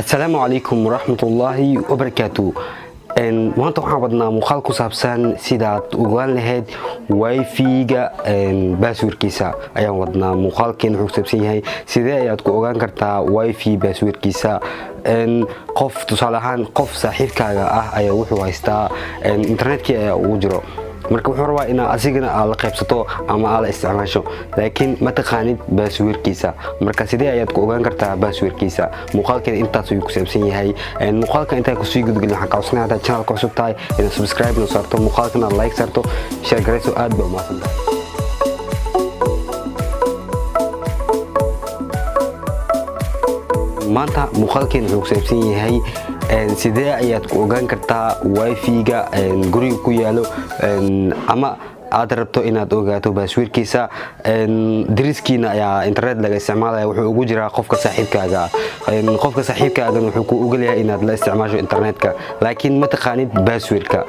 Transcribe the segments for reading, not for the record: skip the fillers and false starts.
السلام عليكم ورحمة الله وبركاته. maanta waxaan wadnaa muuqaal ku saabsan sidaad ogaan lahayd wifi-ga passwordkiisa ayaan wadnaa. muuqaalkeena wuxuu ku saabsan yahay sidee ayaad ku ogaan kartaa wifi passwordkiisa. qof tusaale ahaan qof saaxiibkaaga ah ayaa wuxuu haystaa internetkii ayaa ugu jiro, marka wuxuu rabaa inaad asigana aad la qaybsato ama aad la isticmaasho, laakiin ma taqaanid passwordkiisa. marka sidee ayaad ku ogaan kartaa passwordkiisa? muuqaalkeena intaas ayuu ku saabsan yahay. muuqaalka intaa kusii gudgelin waxaan ka codsanayaa haddaad channelka cusub tahay inaad subscribe noo saarto, muuqaalkana like saarto, share garayso. aad baa umahadsantahay. maanta muuqaalkeena wuxuu ku saabsan yahay sidee ayaad ku ogaan kartaa wifi-ga guriga ku yaalo ama aad rabto inaad ogaato passwordkiisa. dariskiina ayaa internet laga isticmaalaya, wuxuu ugu jiraa qofka saaxiibkaaga. qofka saaxiibkaagana wuxuu ku ogolyahay inaad la isticmaasho internetka, laakiin ma taqaanid passwordka.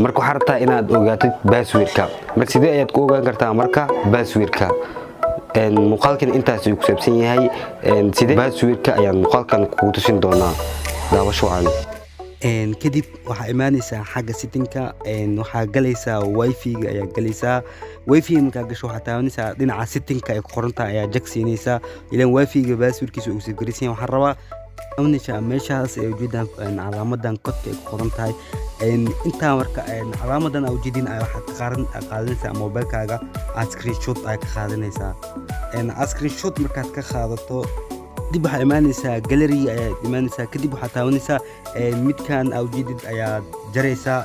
marka waxaad rabtaa inaad ogaatid passwordka. marka sidee ayaad ku ogaan kartaa marka passwordka? muuqaalkan intaas ayuu ku saabsan yahay. sidee passwordka ayaan muuqaalkan kugu tusin doonaa. daawasho wacan. kadib waxaa imaanaysaa xagga settingka, waxaa galaysaa wifi-ga ayaa galaysaa. wifi-ga markaa gasho waxaa taabanaysaa dhinaca settingka ay ku qoran tahay ayaa jag siinaysaa. ilaan wifi-ga passwordkiisa uu safgaraysan yahay. waxaan rabaa taabanaysaa meeshaas ay ujeedaan calaamadan codka ay ku qoran tahay. intaa marka calaamadan aa ujeedin waxaad ka qaadanaysaa mobilkaaga, aad screenshot ay ka qaadanaysaa. screenshot markaad ka qaadato kadib waxaa imaanaysaa gallery ayaad imaanaysaa. kadib waxaad taabanaysaa midkan aa ujeedid ayaad jaraysaa.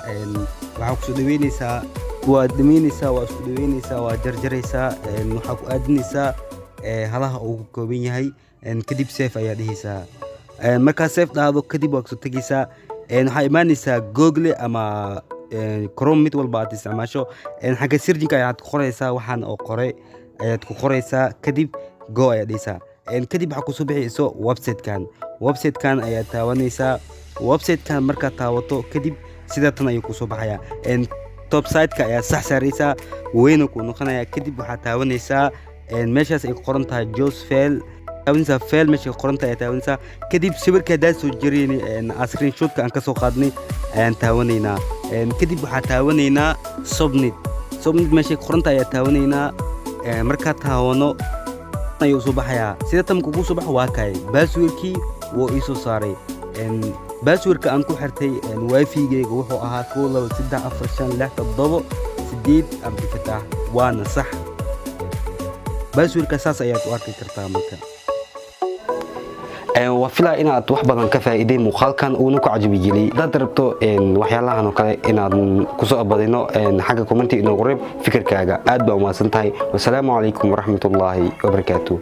waxaa kusoo dhaweynaysaa, waad dhamaynaysaa, waa isku dhaweynaysaa, waa jarjaraysaa. waxaa ku aadinaysaa halaha uu ka kooban yahay. kadib safe ayaa dhehaysaa. markaa safe dhahdo kadib waa kasoo tegaysaa. waxaa imaanaysaa google ama chrome, mid walba aad isticmaasho. xagga searching ayaad ku qoraysaa waxaan oo qoray ayaad ku qoraysaa. kadib go ayaad dhehaysaa. kadib waxaa kusoo bixayso websitekan ayaad taabanaysaa. websitekan markaad taawato kadib sida tan ayuu kusoo baxaya. top siteka ayaa sax saaraysaa, weyna ku noqonaya. kadib waxaad taabanaysaa meeshaas ay ku qoran tahay josfel taabanaysaa. fel meesha ku qoran tahay ayaa taabanaysaa. kadib sawirka haddaad soo jarayni screenshotka aan ka soo qaadnay ayaan taawanaynaa. kadib waxaa taawanaynaa submit meesha ku qoran tahay ayaa taawanaynaa. markaad taawano ayuu soo baxayaa. sida tan kugu soo baxo waa kay passwordkii wuu ii soo saaray. passwordka aan ku xirtay wifi-gayga wuxuu ahaa 2245678 abdifatax, waana sax. passwordka saas ayaad u arki kartaa. marka waa filaa inaad wax badan ka faa'iiday muuqaalkan uuna ku cajabi geliyay. haddaad rabto waxyaalahan oo kale inaad kusoo abadino xagga commenti inoogu reeb fikirkaaga. aad baa umahadsan tahay. wasalaamu calaykum waraxmatullaahi wabarakaatuh.